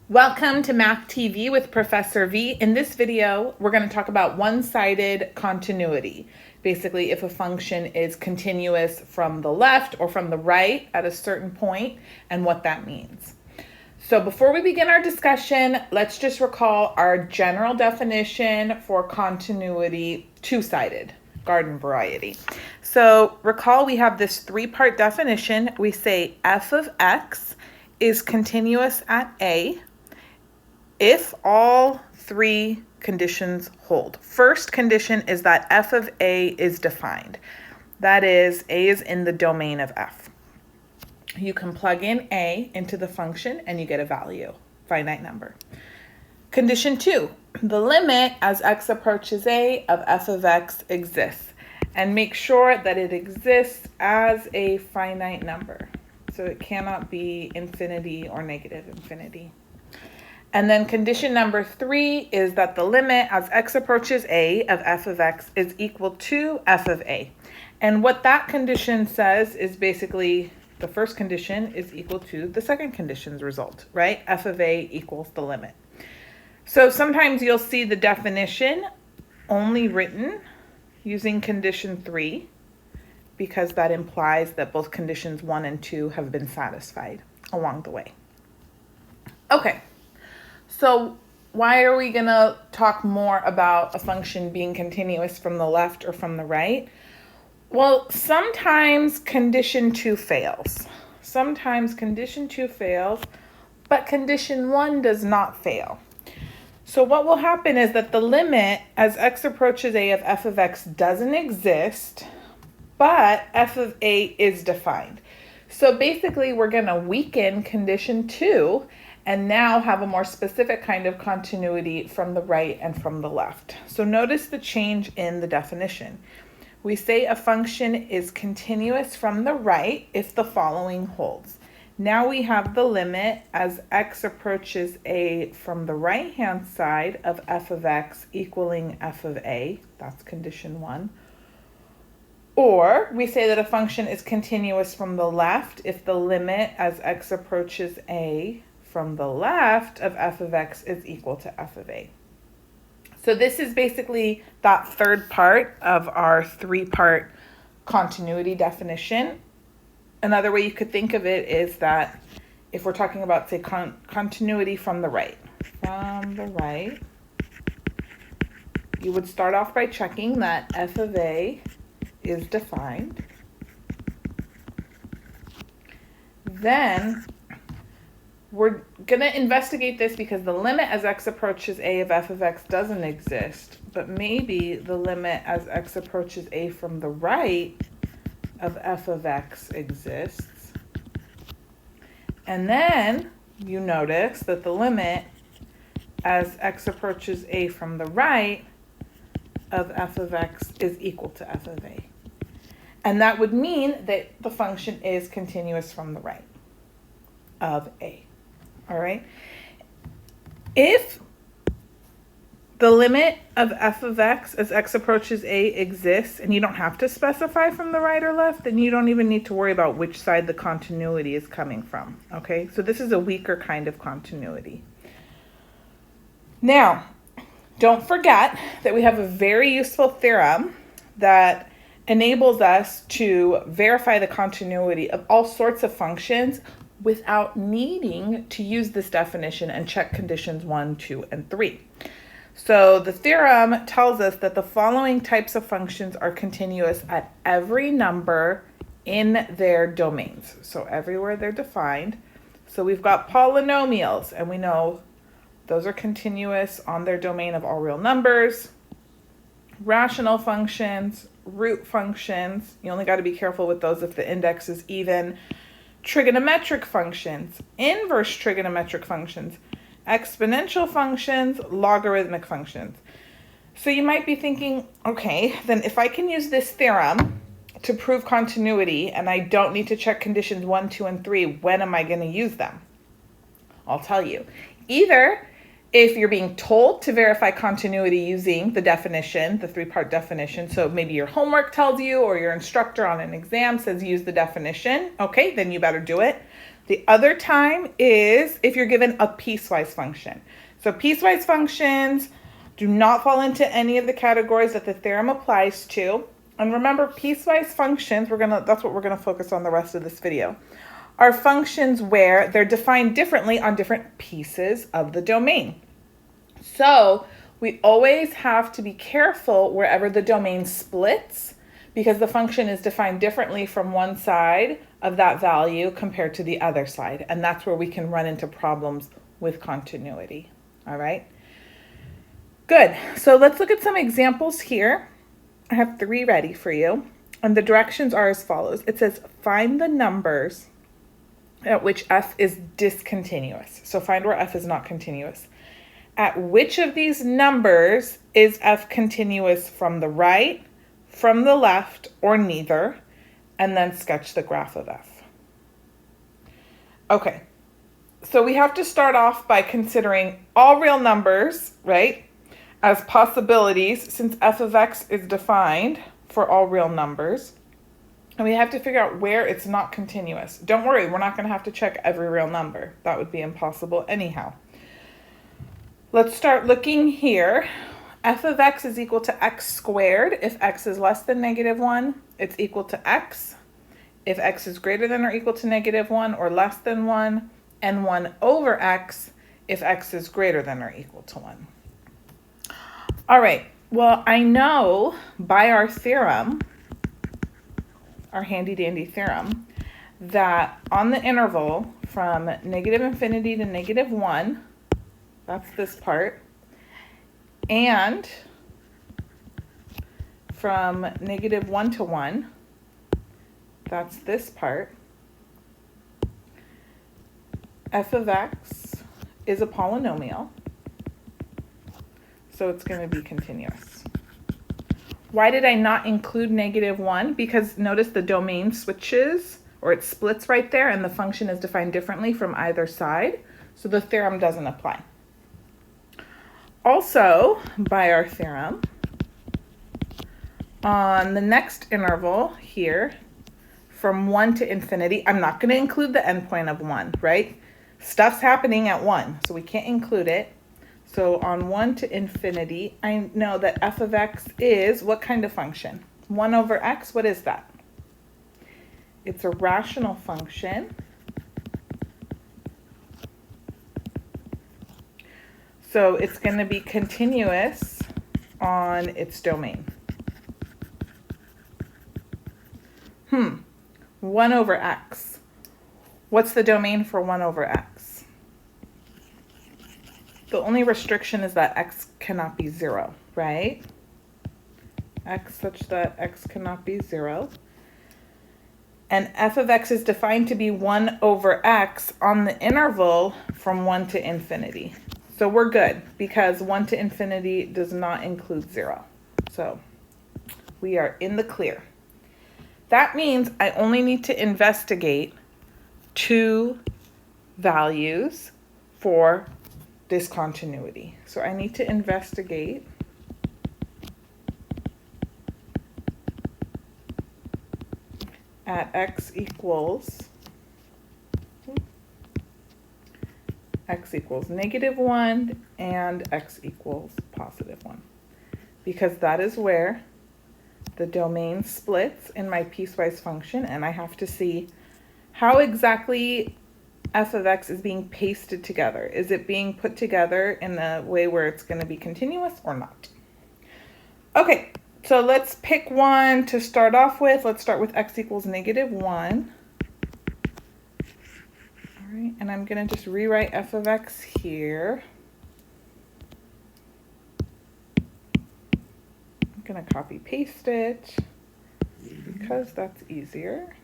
Welcome to Math TV with Professor V. In this video, we're going to talk about one-sided continuity. Basically, if a function is continuous from the left or from the right at a certain point and what that means. So before we begin our discussion, let's just recall our general definition for continuity, two-sided, garden variety. So recall we have this three-part definition. We say f of x is continuous at A if all three conditions hold. First condition is that f of A is defined. That is, A is in the domain of f. You can plug in A into the function and you get a value, finite number. Condition 2, the limit as x approaches A of f of x exists. And make sure that it exists as a finite number. So it cannot be infinity or negative infinity. And then condition number 3 is that the limit as x approaches A of f of x is equal to f of A. And what that condition says is basically the first condition is equal to the second condition's result, right? F of A equals the limit. So sometimes you'll see the definition only written using condition 3 because that implies that both conditions 1 and 2 have been satisfied along the way. Okay. So why are we going to talk more about a function being continuous from the left or from the right? Well, sometimes condition 2 fails. Sometimes condition 2 fails, but condition 1 does not fail. So what will happen is that the limit as x approaches A of f of x doesn't exist, but f of A is defined. So basically we're going to weaken condition 2 and now have a more specific kind of continuity from the right and from the left. So notice the change in the definition. We say a function is continuous from the right if the following holds. Now we have the limit as x approaches A from the right-hand side of f of x equaling f of A. That's condition 1. Or we say that a function is continuous from the left if the limit as x approaches A from the left of f of x is equal to f of A. So this is basically that third part of our three-part continuity definition. Another way you could think of it is that if we're talking about, say, continuity from the right, you would start off by checking that f of A is defined. Then we're going to investigate this because the limit as x approaches A of f of x doesn't exist, but maybe the limit as x approaches A from the right of f of x exists. And then you notice that the limit as x approaches A from the right of f of x is equal to f of A. And that would mean that the function is continuous from the right of A. All right. If the limit of f of x as x approaches A exists, and you don't have to specify from the right or left, then you don't even need to worry about which side the continuity is coming from. Okay, so this is a weaker kind of continuity. Now, don't forget that we have a very useful theorem that enables us to verify the continuity of all sorts of functions without needing to use this definition and check conditions 1, 2, and 3. So the theorem tells us that the following types of functions are continuous at every number in their domains. So everywhere they're defined. So we've got polynomials, and we know those are continuous on their domain of all real numbers. Rational functions, root functions, you only got to be careful with those if the index is even. Trigonometric functions, inverse trigonometric functions, exponential functions, logarithmic functions. So you might be thinking, okay, then if I can use this theorem to prove continuity and I don't need to check conditions 1, 2, and 3, when am I going to use them? I'll tell you. Either if you're being told to verify continuity using the definition, the three-part definition, so maybe your homework tells you or your instructor on an exam says use the definition, okay, then you better do it. The other time is if you're given a piecewise function. So piecewise functions do not fall into any of the categories that the theorem applies to. And remember, piecewise functions, that's what we're gonna focus on the rest of this video, are functions where they're defined differently on different pieces of the domain. So we always have to be careful wherever the domain splits, because the function is defined differently from one side of that value compared to the other side. And that's where we can run into problems with continuity. All right. Good. So let's look at some examples here. I have 3 ready for you. And the directions are as follows. It says, find the numbers at which f is discontinuous. So find where f is not continuous. At which of these numbers is f continuous from the right, from the left, or neither? And then sketch the graph of f. Okay, so we have to start off by considering all real numbers, right, as possibilities, since f of x is defined for all real numbers. And we have to figure out where it's not continuous. Don't worry, we're not going to have to check every real number. That would be impossible anyhow. Let's start looking here. F of x is equal to x squared. If x is less than -1, it's equal to x. If x is greater than or equal to -1 or less than 1, and 1 over x if x is greater than or equal to 1. All right, well, I know by our theorem, our handy dandy theorem, that on the interval from -infinity to -1, that's this part, and from -1 to 1, that's this part, f of x is a polynomial, so it's going to be continuous. Why did I not include -1? Because notice the domain switches, or it splits right there, and the function is defined differently from either side, so the theorem doesn't apply. Also, by our theorem, on the next interval here, from 1 to infinity, I'm not going to include the endpoint of 1, right? Stuff's happening at 1, so we can't include it. So on 1 to infinity, I know that f of x is what kind of function? 1 over x, what is that? It's a rational function. So it's going to be continuous on its domain. 1 over x. What's the domain for 1 over x? The only restriction is that x cannot be 0, right? X such that x cannot be 0. And f of x is defined to be 1 over x on the interval from 1 to infinity. So we're good, because 1 to infinity does not include 0. So we are in the clear. That means I only need to investigate 2 values for discontinuity. So I need to investigate at x equals -1 and x equals +1, because that is where the domain splits in my piecewise function, and I have to see how exactly f of x is being pasted together. Is it being put together in a way where it's going to be continuous or not? Okay, so let's pick one to start off with. Let's start with x equals -1. All right, and I'm going to just rewrite f of x here. I'm going to copy paste it because that's easier.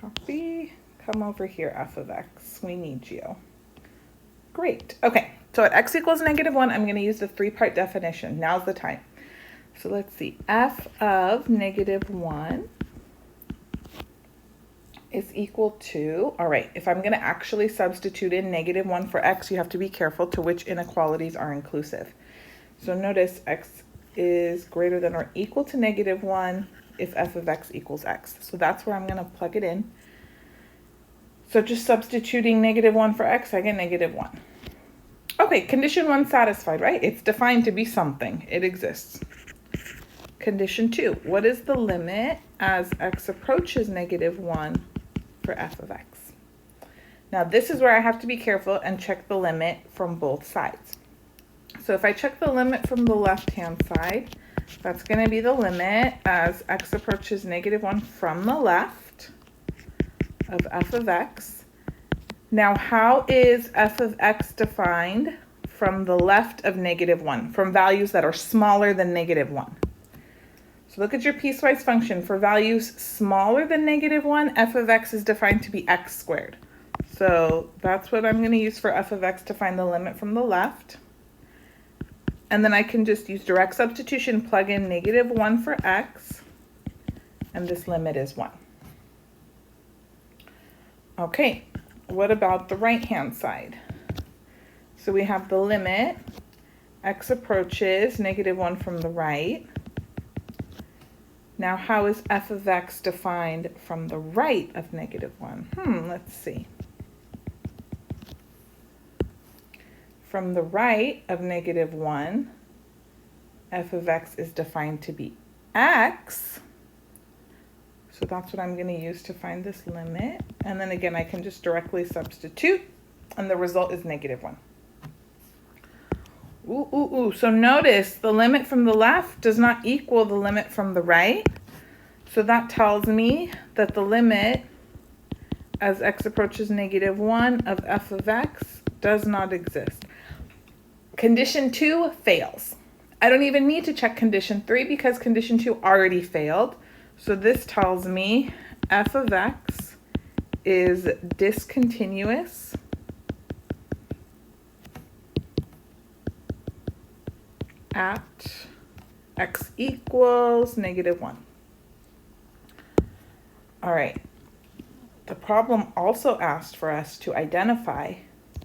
Copy, come over here, f of x. We need you. Great. Okay, so at x equals -1, I'm going to use the 3-part definition. Now's the time. So let's see. F of -1 is equal to, all right, if I'm going to actually substitute in -1 for x, you have to be careful to which inequalities are inclusive. So notice x is greater than or equal to -1 if f of x equals x. So that's where I'm going to plug it in. So just substituting -1 for x, I get -1. Okay, condition 1 satisfied, right? It's defined to be something. It exists. Condition 2, what is the limit as x approaches -1 for f of x? Now this is where I have to be careful and check the limit from both sides. So if I check the limit from the left-hand side, that's going to be the limit as x approaches -1 from the left of f of x. Now how is f of x defined from the left of -1, from values that are smaller than -1? So look at your piecewise function. For values smaller than -1, f of x is defined to be x squared. So that's what I'm going to use for f of x to find the limit from the left. And then I can just use direct substitution, plug in -1 for x, and this limit is 1. Okay, what about the right-hand side? So we have the limit, x approaches -1 from the right. Now, how is f of x defined from the right of -1? Let's see. From the right of -1, f of x is defined to be x. So that's what I'm going to use to find this limit. And then again, I can just directly substitute, and the result is -1. So notice the limit from the left does not equal the limit from the right. So that tells me that the limit as x approaches -1 of f of x does not exist. Condition 2 fails. I don't even need to check condition 3 because condition 2 already failed. So this tells me f of x is discontinuous at x equals -1. All right. The problem also asked for us to identify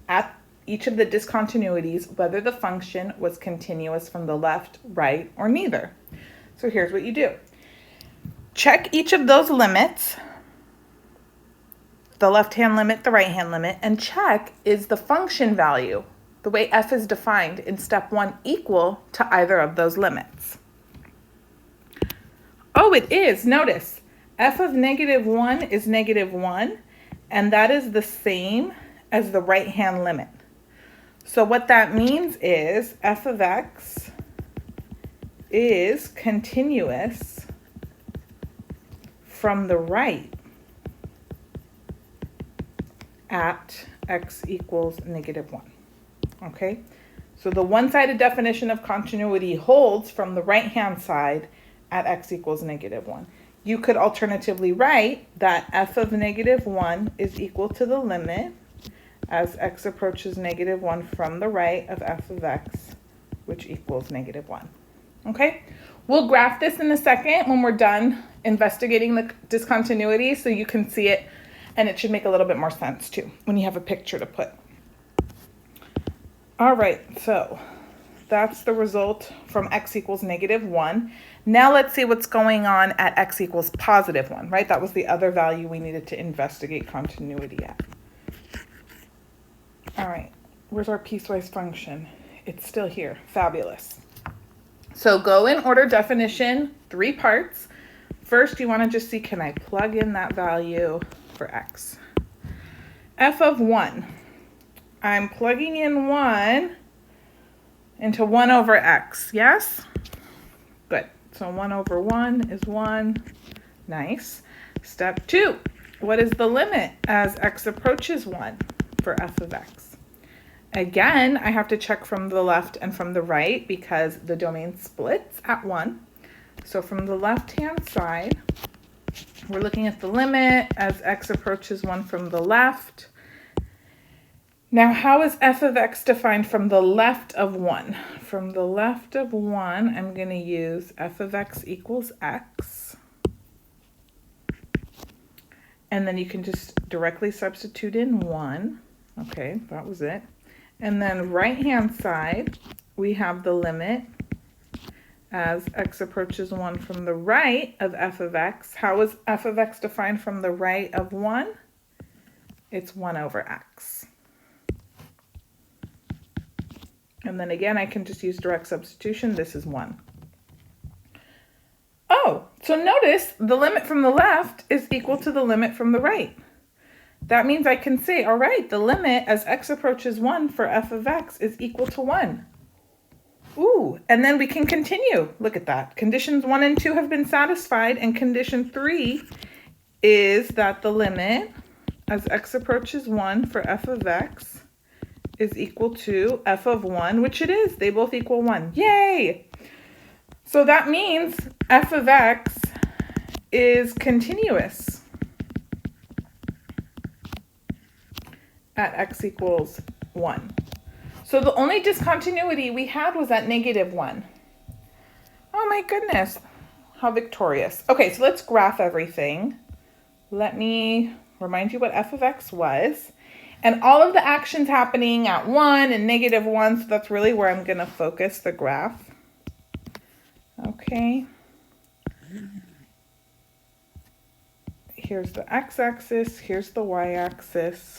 at each of the discontinuities whether the function was continuous from the left, right, or neither. So here's what you do. Check each of those limits, the left-hand limit, the right-hand limit, and check is the function value, the way f is defined in step 1, equal to either of those limits. Oh, it is. Notice, f of -1 is -1, and that is the same as the right-hand limit. So what that means is f of x is continuous from the right at x equals -1. Okay, so the one-sided definition of continuity holds from the right-hand side at x equals -1. You could alternatively write that f of -1 is equal to the limit as x approaches -1 from the right of f of x, which equals -1. Okay, we'll graph this in a second when we're done investigating the discontinuity so you can see it, and it should make a little bit more sense too when you have a picture to put. All right, so that's the result from x equals -1. Now let's see what's going on at x equals +1, right? That was the other value we needed to investigate continuity at. All right, where's our piecewise function? It's still here. Fabulous. So go in order definition, 3 parts. First, you want to just see, can I plug in that value for x? F of 1. I'm plugging in 1 into 1 over x, yes? Good. So 1 over 1 is 1. Nice. Step 2. What is the limit as x approaches 1 for f of x? Again, I have to check from the left and from the right because the domain splits at 1. So from the left-hand side, we're looking at the limit as x approaches 1 from the left. Now, how is f of x defined from the left of 1? From the left of 1, I'm going to use f of x equals x. And then you can just directly substitute in 1. Okay, that was it. And then right-hand side, we have the limit as x approaches 1 from the right of f of x. How is f of x defined from the right of 1? it's 1 over x. And then again, I can just use direct substitution. This is 1. Oh, so notice the limit from the left is equal to the limit from the right. That means I can say, all right, the limit as x approaches 1 for f of x is equal to 1. Ooh, and then we can continue. Look at that. Conditions 1 and 2 have been satisfied, and condition 3 is that the limit as x approaches 1 for f of x is equal to f of 1, which it is. They both equal 1. Yay! So that means f of x is continuous at x equals 1. So the only discontinuity we had was at -1. Oh my goodness, how victorious. Okay, so let's graph everything. Let me remind you what f of x was. And all of the actions happening at 1 and -1, so that's really where I'm going to focus the graph. Okay. Here's the x-axis, here's the y-axis.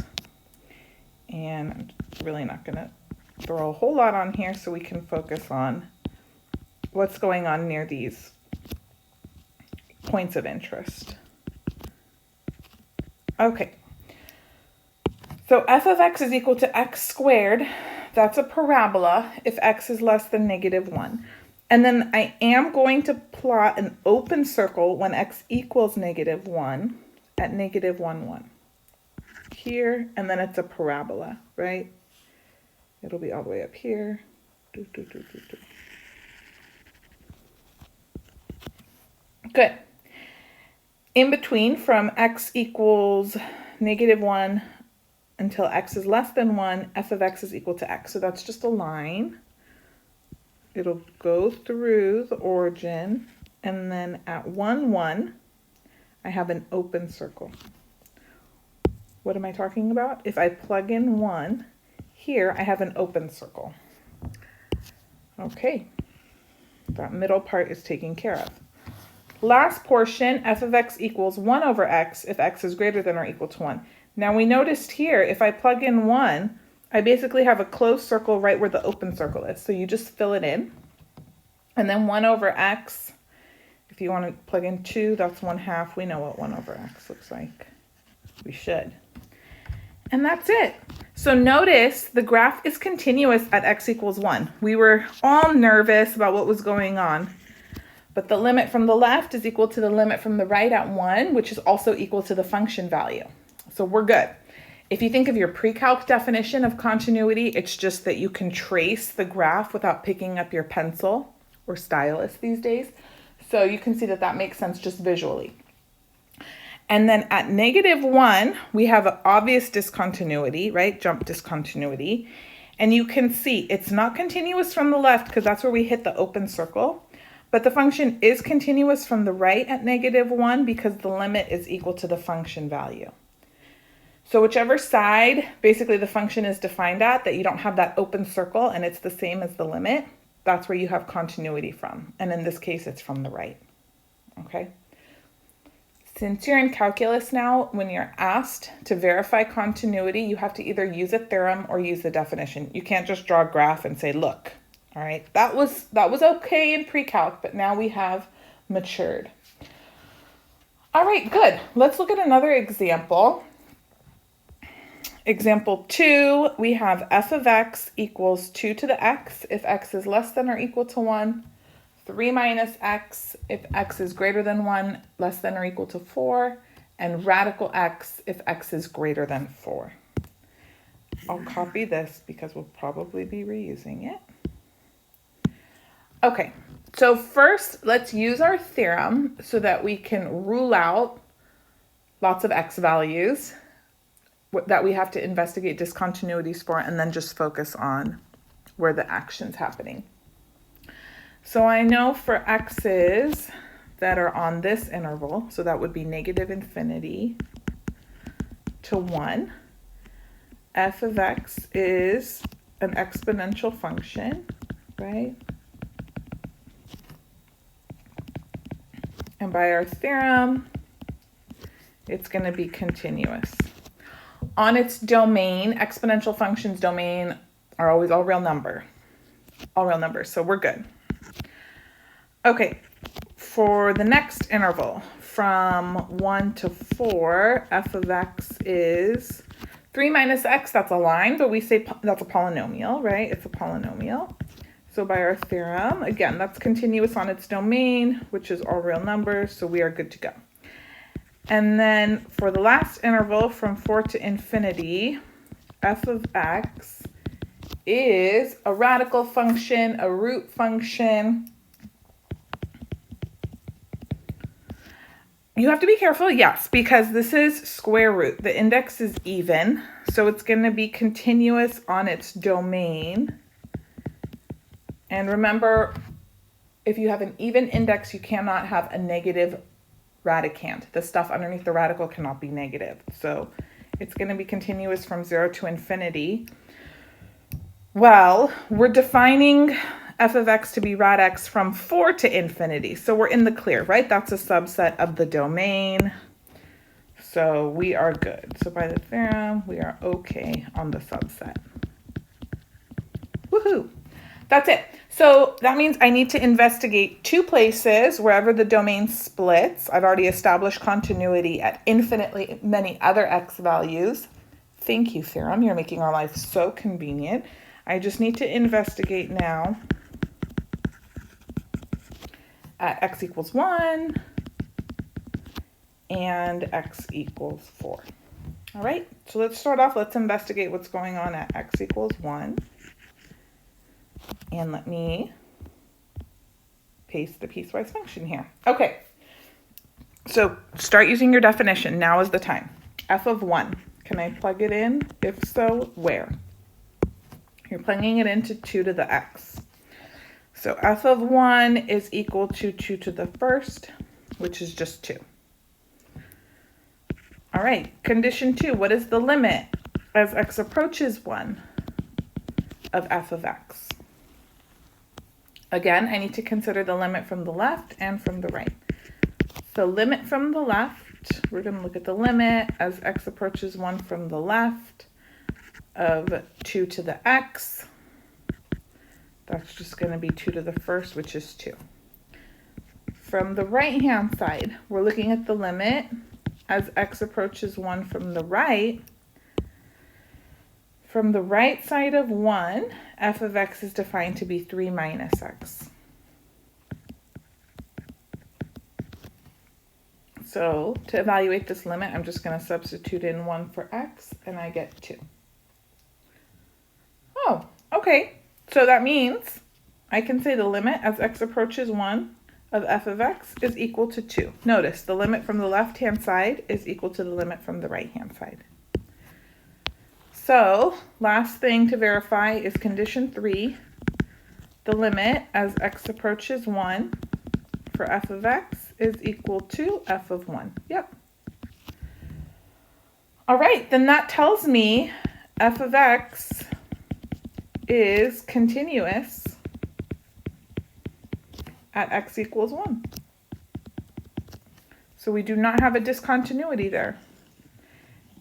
And I'm really not going to throw a whole lot on here so we can focus on what's going on near these points of interest. Okay. So f of x is equal to x squared. That's a parabola if x is less than -1. And then I am going to plot an open circle when x equals -1 at -1, 1. Here, and then it's a parabola, right? It'll be all the way up here. Good. In between, from x equals -1 until x is less than 1, f of x is equal to x. So that's just a line. It'll go through the origin, and then at 1, 1, I have an open circle. What am I talking about? If I plug in 1, here I have an open circle. Okay, that middle part is taken care of. Last portion, f of x equals 1 over x if x is greater than or equal to 1. Now we noticed here, if I plug in 1, I basically have a closed circle right where the open circle is. So you just fill it in. And then 1 over x, if you want to plug in 2, that's 1/2. We know what 1 over x looks like. We should. And that's it. So notice the graph is continuous at x equals 1. We were all nervous about what was going on. But the limit from the left is equal to the limit from the right at 1, which is also equal to the function value. So we're good. If you think of your pre-calc definition of continuity, it's just that you can trace the graph without picking up your pencil or stylus these days. So you can see that that makes sense just visually. And then at -1, we have an obvious discontinuity, right? Jump discontinuity. And you can see it's not continuous from the left because that's where we hit the open circle. But the function is continuous from the right at -1 because the limit is equal to the function value. So whichever side basically the function is defined at, that you don't have that open circle and it's the same as the limit, that's where you have continuity from. And in this case, it's from the right. Okay? Since you're in calculus now, when you're asked to verify continuity, you have to either use a theorem or use the definition. You can't just draw a graph and say, look, all right, that was okay in pre-calc, but now we have matured. All right, good. Let's look at another example. Example 2, we have f of x equals 2 to the x if x is less than or equal to 1, 3 minus x if x is greater than 1, less than or equal to 4, and radical x if x is greater than 4. I'll copy this because we'll probably be reusing it. Okay, so first let's use our theorem so that we can rule out lots of x values that we have to investigate discontinuities for, and then just focus on where the action's happening. So I know for x's that are on this interval, so that would be -∞ to 1, f of x is an exponential function, right? And by our theorem, it's going to be continuous. on its domain, exponential functions domain are always all real numbers, so we're good. Okay, for the next interval, from 1 to 4, f of x is 3 minus x, that's a line, but we say that's a polynomial, right? It's a polynomial. So by our theorem, again, that's continuous on its domain, which is all real numbers, so we are good to go. And then for the last interval, from 4 to infinity, f of x is a radical function, a root function. You have to be careful, yes, because this is square root. The index is even, so it's going to be continuous on its domain. And remember, if you have an even index, you cannot have a negative radicand. The stuff underneath the radical cannot be negative. So it's going to be continuous from 0 to infinity. Well, we're defining f of x to be rad x from 4 to infinity. So we're in the clear, right? That's a subset of the domain. So we are good. So by the theorem, we are okay on the subset. Woohoo! That's it. So that means I need to investigate two places wherever the domain splits. I've already established continuity at infinitely many other x values. Thank you, Theorem. You're making our life so convenient. I just need to investigate now at x equals 1 and x equals 4. All right, so let's start off. Let's investigate what's going on at x equals 1. And let me paste the piecewise function here. Okay, so start using your definition. Now is the time. F of 1, can I plug it in? If so, where? You're plugging it into 2 to the x. So f of 1 is equal to 2 to the first, which is just 2. All right, condition 2, what is the limit as x approaches 1 of f of x? Again, I need to consider the limit from the left and from the right. So limit from the left, we're going to look at the limit as x approaches 1 from the left of 2 to the x. That's just going to be 2 to the first, which is 2. From the right-hand side, we're looking at the limit as x approaches 1 from the right. From the right side of 1, f of x is defined to be 3 minus x. So to evaluate this limit, I'm just going to substitute in 1 for x, and I get 2. Oh, okay. So that means I can say the limit as x approaches 1 of f of x is equal to 2. Notice the limit from the left-hand side is equal to the limit from the right-hand side. So last thing to verify is condition 3. The limit as x approaches 1 for f of x is equal to f of 1. Yep. All right, then that tells me f of x is continuous at x equals 1. So we do not have a discontinuity there.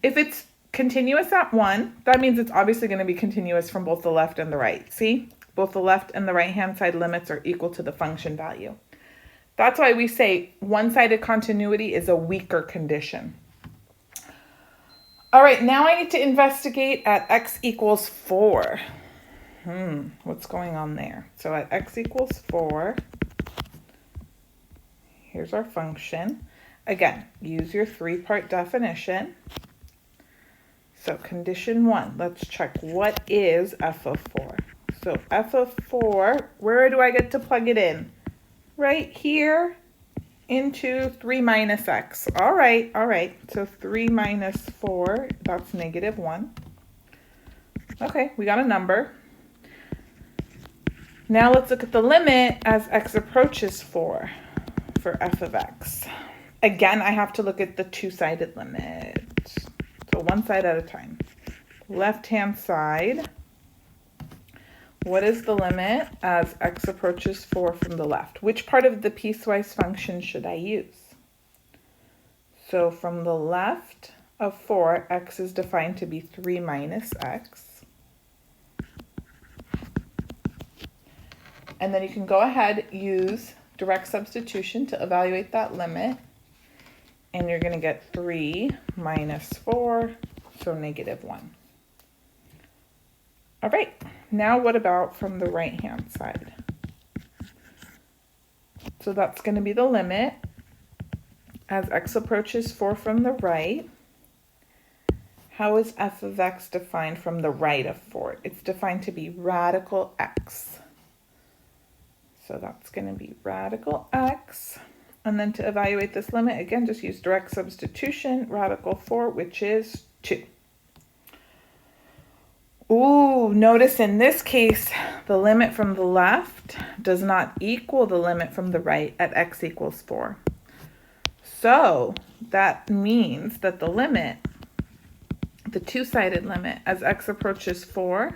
If it's continuous at 1, that means it's obviously going to be continuous from both the left and the right. See? Both the left and the right-hand side limits are equal to the function value. That's why we say one-sided continuity is a weaker condition. All right, now I need to investigate at x equals 4. What's going on there? So at x equals 4, here's our function. Again, use your 3-part definition. So condition 1, let's check what is f of 4. So f of 4, where do I get to plug it in? Right here into 3 minus x. All right. So 3 minus 4, that's negative 1. Okay, we got a number. Now let's look at the limit as x approaches 4 for f of x. Again, I have to look at the two-sided limit. So one side at a time. Left-hand side, what is the limit as x approaches 4 from the left? Which part of the piecewise function should I use? So from the left, of 4, x is defined to be 3 minus x. And then you can go ahead, use direct substitution to evaluate that limit. And you're going to get 3 minus 4, so negative 1. All right, now what about from the right-hand side? So that's going to be the limit as x approaches 4 from the right. How is f of x defined from the right of 4? It's defined to be radical x. So that's going to be radical x. And then to evaluate this limit, again, just use direct substitution, radical 4, which is 2. Ooh, notice in this case, the limit from the left does not equal the limit from the right at x equals 4. So that means that the limit, the two-sided limit, as x approaches 4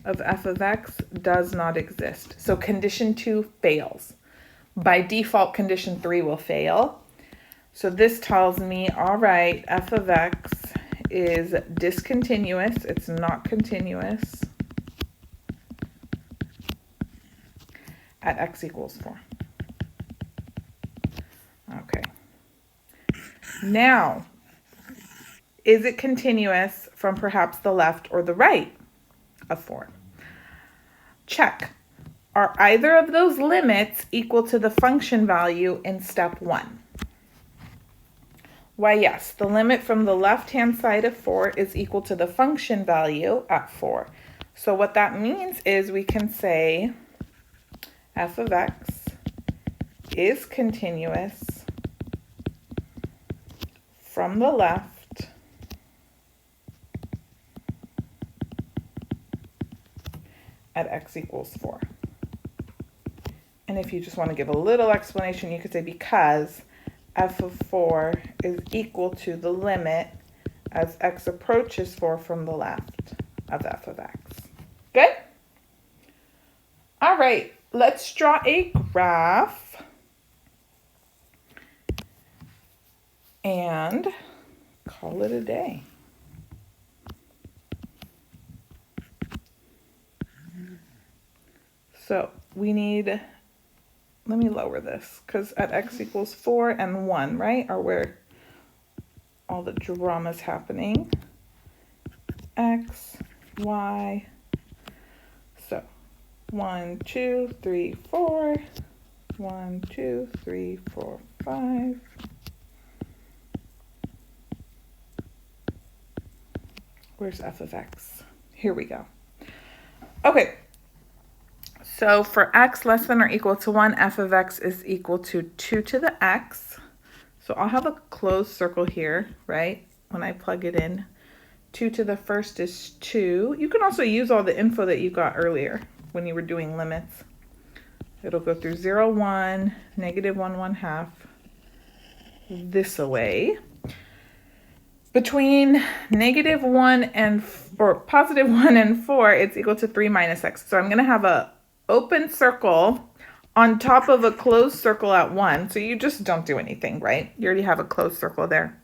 of f of x does not exist. So condition 2 fails. By default, condition 3 will fail. So this tells me, all right, f of x is discontinuous. It's not continuous at x equals 4. Okay. Now, is it continuous from perhaps the left or the right of 4? Check. Are either of those limits equal to the function value in step 1? Why, yes, the limit from the left-hand side of 4 is equal to the function value at 4. So what that means is we can say f of x is continuous from the left at x equals 4. And if you just want to give a little explanation, you could say because f of 4 is equal to the limit as x approaches 4 from the left of f of x. Good? All right, let's draw a graph and call it a day. So we need, let me lower this, because at x equals 4 and 1, right, are where all the drama's happening. X, y. So 1, 2, 3, 4. 1, 2, 3, 4, 5. Where's f of x? Here we go. Okay. So for x less than or equal to 1, f of x is equal to 2 to the x. So I'll have a closed circle here, right, when I plug it in. 2 to the first is 2. You can also use all the info that you got earlier when you were doing limits. It'll go through 0, 1, negative 1, 1/2, this away. Between negative 1 and, or positive 1 and 4, it's equal to 3 minus x. So I'm going to have a open circle on top of a closed circle at 1. So you just don't do anything, right? You already have a closed circle there.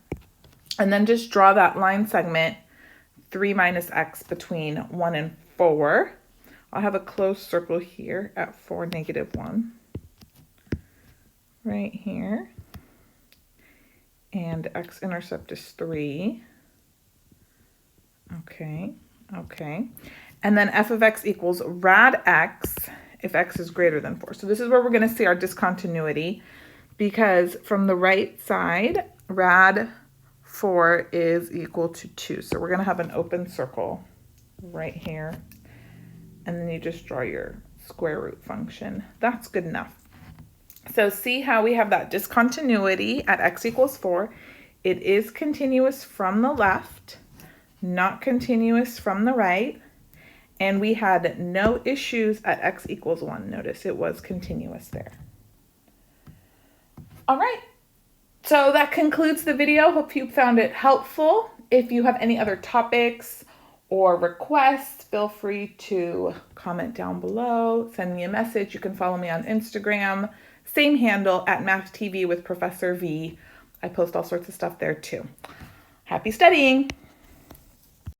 And then just draw that line segment 3 minus x between 1 and 4. I'll have a closed circle here at 4, negative 1. Right here. And x-intercept is 3. Okay, okay. And then f of x equals rad x if x is greater than 4. So this is where we're going to see our discontinuity, because from the right side, rad 4 is equal to 2. So we're going to have an open circle right here. And then you just draw your square root function. That's good enough. So see how we have that discontinuity at x equals 4. It is continuous from the left, not continuous from the right. And we had no issues at x equals 1. Notice it was continuous there. All right. So that concludes the video. Hope you found it helpful. If you have any other topics or requests, feel free to comment down below. Send me a message. You can follow me on Instagram. Same handle at MathTV with Professor V. I post all sorts of stuff there too. Happy studying!